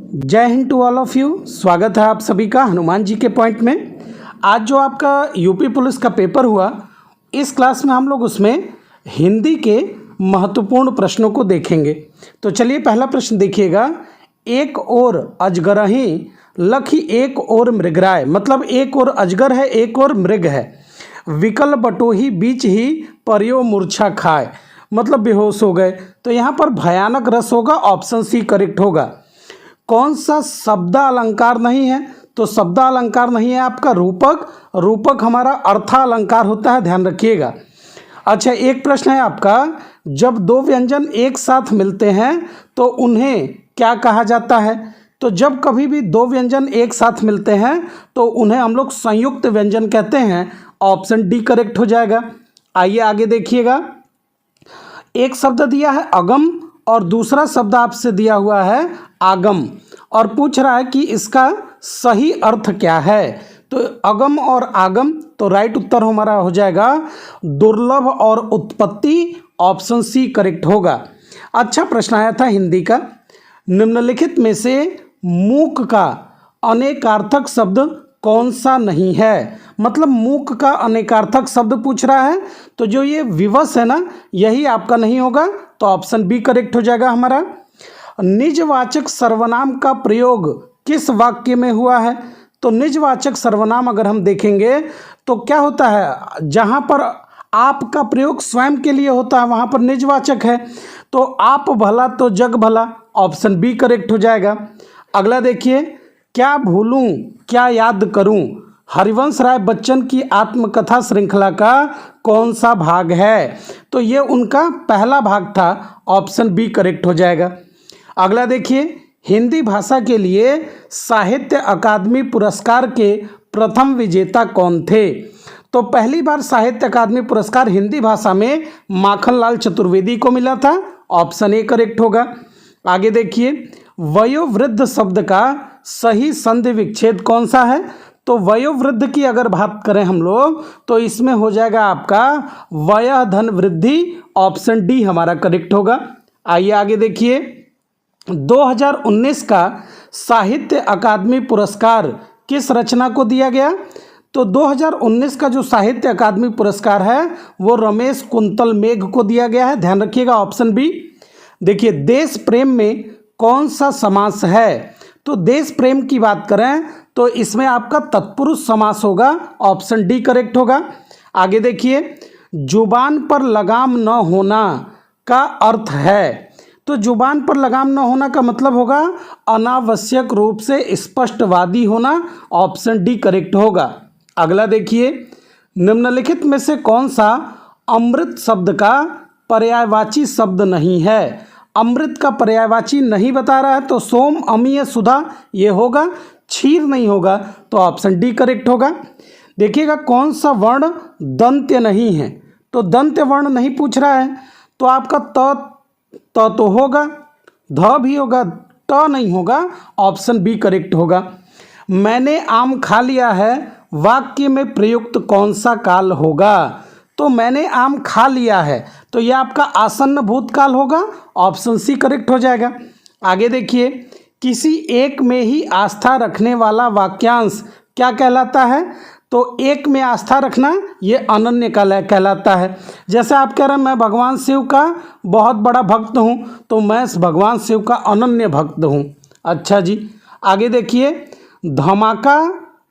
जय Hind to all of you. स्वागत है आप सभी का हनुमान जी के पॉइंट में। आज जो आपका यूपी पुलिस का पेपर हुआ, इस क्लास में हम लोग उसमें हिंदी के महत्वपूर्ण प्रश्नों को देखेंगे। तो चलिए पहला प्रश्न देखिएगा। एक ओर अजगरहि लखि एक ओर मृगराय, मतलब एक ओर अजगर है एक ओर मृग है। विकल बटोही बीच ही परियो मूर्छा खाए, मतलब बेहोश हो गए। तो यहाँ पर भयानक रस होगा, ऑप्शन सी करेक्ट होगा। कौन सा शब्द अलंकार नहीं है? तो शब्द अलंकार नहीं है आपका रूपक। रूपक हमारा अर्थालंकार होता है, ध्यान रखिएगा। अच्छा, एक प्रश्न है आपका, जब दो व्यंजन एक साथ मिलते हैं तो उन्हें क्या कहा जाता है? तो जब कभी भी दो व्यंजन एक साथ मिलते हैं तो उन्हें हम लोग संयुक्त व्यंजन कहते हैं। ऑप्शन डी करेक्ट हो जाएगा। आइए आगे देखिएगा। एक शब्द दिया है अगम और दूसरा शब्द आपसे दिया हुआ है आगम, और पूछ रहा है कि इसका सही अर्थ क्या है। तो अगम और आगम, तो राइट उत्तर हमारा हो जाएगा दुर्लभ और उत्पत्ति। ऑप्शन सी करेक्ट होगा। अच्छा प्रश्न आया था हिंदी का, निम्नलिखित में से मूक का अनेकार्थक शब्द कौन सा नहीं है? मतलब मूक का अनेकार्थक शब्द पूछ रहा है, तो जो ये विवश है ना, यही आपका नहीं होगा। तो ऑप्शन बी करेक्ट हो जाएगा हमारा। निजवाचक सर्वनाम का प्रयोग किस वाक्य में हुआ है? तो निजवाचक सर्वनाम अगर हम देखेंगे तो क्या होता है, जहाँ पर आप का प्रयोग स्वयं के लिए होता है वहाँ पर निजवाचक है। तो आप भला तो जग भला, ऑप्शन बी करेक्ट हो जाएगा। अगला देखिए, क्या भूलूं क्या याद करूं हरिवंश राय बच्चन की आत्मकथा श्रृंखला का कौन सा भाग है? तो ये उनका पहला भाग था। ऑप्शन बी करेक्ट हो जाएगा। अगला देखिए, हिंदी भाषा के लिए साहित्य अकादमी पुरस्कार के प्रथम विजेता कौन थे? तो पहली बार साहित्य अकादमी पुरस्कार हिंदी भाषा में माखनलाल चतुर्वेदी को मिला था। ऑप्शन ए करेक्ट होगा। आगे देखिए, वयोवृद्ध शब्द का सही संधि विच्छेद कौन सा है? तो वयोवृद्ध की अगर बात करें हम लोग तो इसमें हो जाएगा आपका वय धन वृद्धि। ऑप्शन डी हमारा करेक्ट होगा। आइए आगे देखिए, 2019 का साहित्य अकादमी पुरस्कार किस रचना को दिया गया? तो 2019 का जो साहित्य अकादमी पुरस्कार है वो रमेश कुंतल मेघ को दिया गया है, ध्यान रखिएगा। Option B. देखिए, देश प्रेम में कौन सा समास है? तो देश प्रेम की बात करें तो इसमें आपका तत्पुरुष समास होगा। ऑप्शन डी करेक्ट होगा। आगे देखिए, जुबान पर लगाम न होना का अर्थ है? तो जुबान पर लगाम न होना का मतलब होगा अनावश्यक रूप से स्पष्टवादी होना। ऑप्शन डी करेक्ट होगा। अगला देखिए, निम्नलिखित में से कौन सा अमृत शब्द का पर्यायवाची शब्द नहीं है? अमृत का पर्यायवाची नहीं बता रहा है, तो सोम अमीय सुधा ये होगा, क्षीर नहीं होगा। तो ऑप्शन डी करेक्ट होगा। देखिएगा, कौन सा वर्ण दंत्य नहीं है? तो दंत्य वर्ण नहीं पूछ रहा है, तो आपका त तो होगा, ध भी होगा, ट नहीं होगा। ऑप्शन बी करेक्ट होगा। मैंने आम खा लिया है वाक्य में प्रयुक्त कौन सा काल होगा? तो मैंने आम खा लिया है, तो यह आपका आसन्न भूतकाल होगा। ऑप्शन सी करेक्ट हो जाएगा। आगे देखिए, किसी एक में ही आस्था रखने वाला वाक्यांश क्या कहलाता है? तो एक में आस्था रखना ये अनन्य कहलाता है। जैसे आप कह रहे हैं मैं भगवान शिव का बहुत बड़ा भक्त हूँ, तो मैं भगवान शिव का अनन्य भक्त हूँ। अच्छा जी, आगे देखिए, धमाका,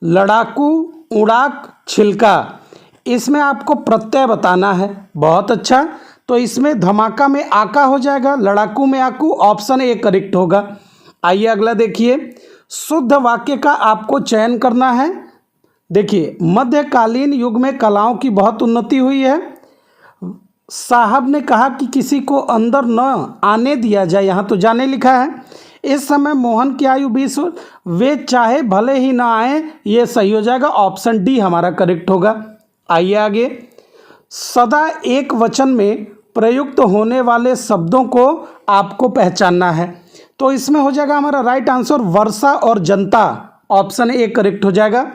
लड़ाकू, उड़ाक, छिलका, इसमें आपको प्रत्यय बताना है। बहुत अच्छा, तो इसमें धमाका में आका हो जाएगा, लड़ाकू में आकू। ऑप्शन ए करेक्ट होगा। आइए अगला देखिए, शुद्ध वाक्य का आपको चयन करना है। देखिए, मध्यकालीन युग में कलाओं की बहुत उन्नति हुई है। साहब ने कहा कि किसी को अंदर न आने दिया जाए, यहाँ तो जाने लिखा है। इस समय मोहन की आयु 20, वे चाहे भले ही ना आए, ये सही हो जाएगा। ऑप्शन डी हमारा करेक्ट होगा। आइए आगे, सदा एक वचन में प्रयुक्त होने वाले शब्दों को आपको पहचानना है। तो इसमें हो जाएगा हमारा राइट आंसर वर्षा और जनता। ऑप्शन ए करेक्ट हो जाएगा।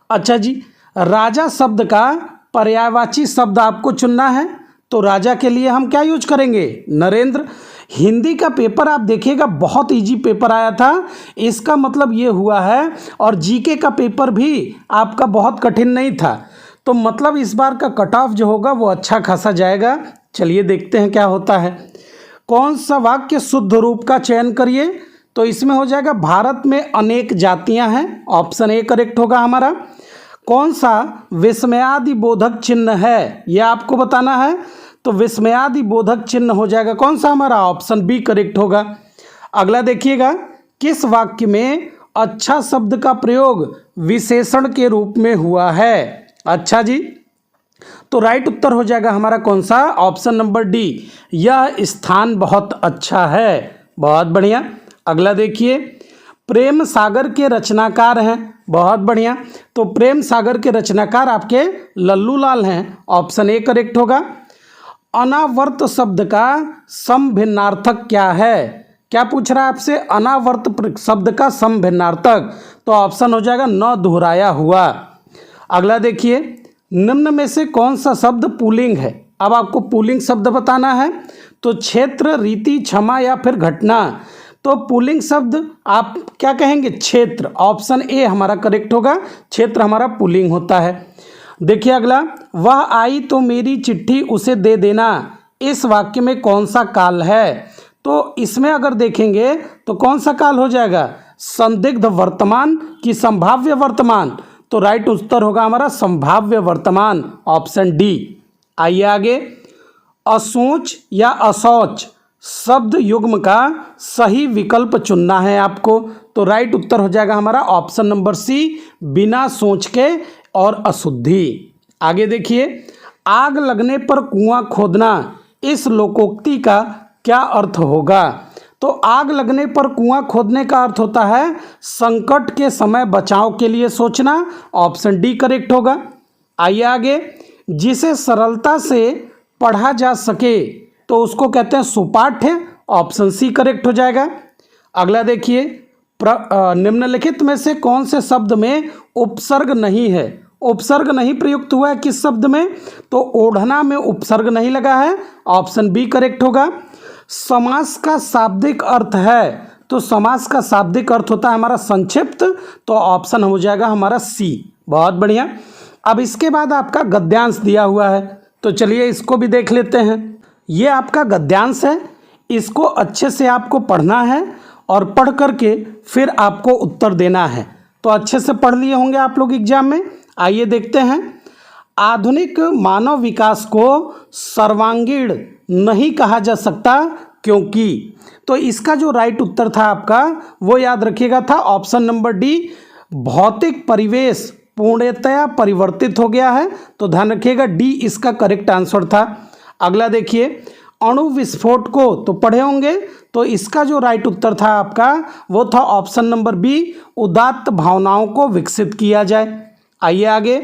अच्छा जी, राजा शब्द का पर्यायवाची शब्द आपको चुनना है। तो राजा के लिए हम क्या यूज करेंगे? नरेंद्र। हिंदी का पेपर आप देखिएगा बहुत इजी पेपर आया था, इसका मतलब ये हुआ है, और जीके का पेपर भी आपका बहुत कठिन नहीं था, तो मतलब इस बार का कट ऑफ जो होगा वो अच्छा खासा जाएगा। चलिए देखते हैं क्या होता है। कौन सा वाक्य शुद्ध रूप का चयन करिए, तो इसमें हो जाएगा भारत में अनेक जातियां हैं, ऑप्शन ए करेक्ट होगा हमारा। कौन सा विस्मयादि बोधक चिन्ह है, यह आपको बताना है, तो विस्मयादि बोधक चिन्ह हो जाएगा कौन सा हमारा, ऑप्शन बी करेक्ट होगा। अगला देखिएगा, किस वाक्य में अच्छा शब्द का प्रयोग विशेषण के रूप में हुआ है। अच्छा जी, तो राइट उत्तर हो जाएगा हमारा कौन सा, ऑप्शन नंबर डी, यह स्थान बहुत अच्छा है। बहुत बढ़िया। अगला देखिए, प्रेम सागर के रचनाकार हैं, बहुत बढ़िया, तो प्रेम सागर के रचनाकार आपके लल्लू लाल हैं, ऑप्शन ए करेक्ट होगा। अनावर्त शब्द का समभिन्नार्थक क्या है, क्या पूछ रहा है आपसे, अनावर्त शब्द का समभिन्नार्थक, तो ऑप्शन हो जाएगा न दोहराया हुआ। अगला देखिए, निम्न में से कौन सा शब्द पुल्लिंग है। अब आपको पुल्लिंग शब्द बताना है, तो क्षेत्र, रीति, क्षमा या फिर घटना, तो पुल्लिंग शब्द आप क्या कहेंगे, क्षेत्र, ऑप्शन ए हमारा करेक्ट होगा, क्षेत्र हमारा पुल्लिंग होता है। देखिए अगला, वह आई तो मेरी चिट्ठी उसे दे देना, इस वाक्य में कौन सा काल है, तो इसमें अगर देखेंगे तो कौन सा काल हो जाएगा, संदिग्ध वर्तमान की संभाव्य वर्तमान, तो राइट उत्तर होगा हमारा संभाव्य वर्तमान, ऑप्शन डी। आइए आगे, असोच या असौच शब्द युग्म का सही विकल्प चुनना है आपको, तो राइट उत्तर हो जाएगा हमारा ऑप्शन नंबर सी, बिना सोच के और अशुद्धि। आगे देखिए, आग लगने पर कुआं खोदना, इस लोकोक्ति का क्या अर्थ होगा, तो आग लगने पर कुआं खोदने का अर्थ होता है संकट के समय बचाव के लिए सोचना, ऑप्शन डी करेक्ट होगा। आइए आगे, जिसे सरलता से पढ़ा जा सके तो उसको कहते हैं सुपाठ्य, ऑप्शन सी करेक्ट हो जाएगा। अगला देखिए, निम्नलिखित में से कौन से शब्द में उपसर्ग नहीं है, उपसर्ग नहीं प्रयुक्त हुआ है किस शब्द में, तो ओढ़ना में उपसर्ग नहीं लगा है, ऑप्शन बी करेक्ट होगा। समास का शाब्दिक अर्थ है, तो समास का शाब्दिक अर्थ होता है हमारा संक्षिप्त, तो ऑप्शन हो जाएगा हमारा सी। बहुत बढ़िया। अब इसके बाद आपका गद्यांश दिया हुआ है, तो चलिए इसको भी देख लेते हैं। ये आपका गद्यांश है, इसको अच्छे से आपको पढ़ना है और पढ़ करके फिर आपको उत्तर देना है, तो अच्छे से पढ़ लिए होंगे आप लोग एग्जाम में। आइए देखते हैं, आधुनिक मानव विकास को सर्वांगीण नहीं कहा जा सकता क्योंकि, तो इसका जो राइट उत्तर था आपका वो याद रखिएगा था ऑप्शन नंबर डी, भौतिक परिवेश पूर्णतया परिवर्तित हो गया है, तो ध्यान रखिएगा डी इसका करेक्ट आंसर था। अगला देखिए, अणु विस्फोट को तो पढ़े होंगे, तो इसका जो राइट उत्तर था आपका वो था ऑप्शन नंबर बी, उदात्त भावनाओं को विकसित किया जाए। आइए आगे,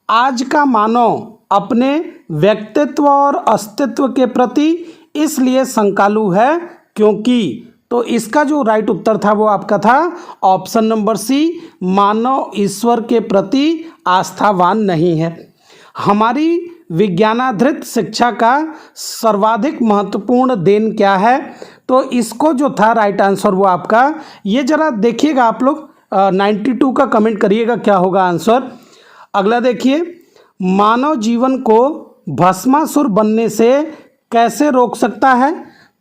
आज का मानव अपने व्यक्तित्व और अस्तित्व के प्रति इसलिए शंकालु है क्योंकि, तो इसका जो राइट उत्तर था वो आपका था ऑप्शन नंबर सी, मानव ईश्वर के प्रति आस्थावान नहीं है। हमारी विज्ञानाधारित शिक्षा का सर्वाधिक महत्वपूर्ण देन क्या है, तो इसको जो था राइट आंसर वो आपका, ये जरा देखिएगा आप लोग 92 का कमेंट करिएगा क्या होगा आंसर। अगला देखिए, मानव जीवन को भस्मासुर बनने से कैसे रोक सकता है,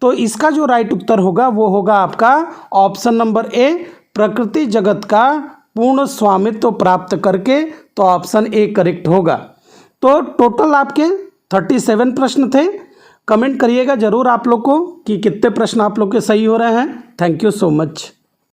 तो इसका जो राइट उत्तर होगा वो होगा आपका ऑप्शन नंबर ए, प्रकृति जगत का पूर्ण स्वामित्व प्राप्त करके, तो ऑप्शन ए करेक्ट होगा। तो टोटल आपके 37 प्रश्न थे। कमेंट करिएगा ज़रूर आप लोग को कि कितने प्रश्न आप लोग के सही हो रहे हैं। Thank you so much.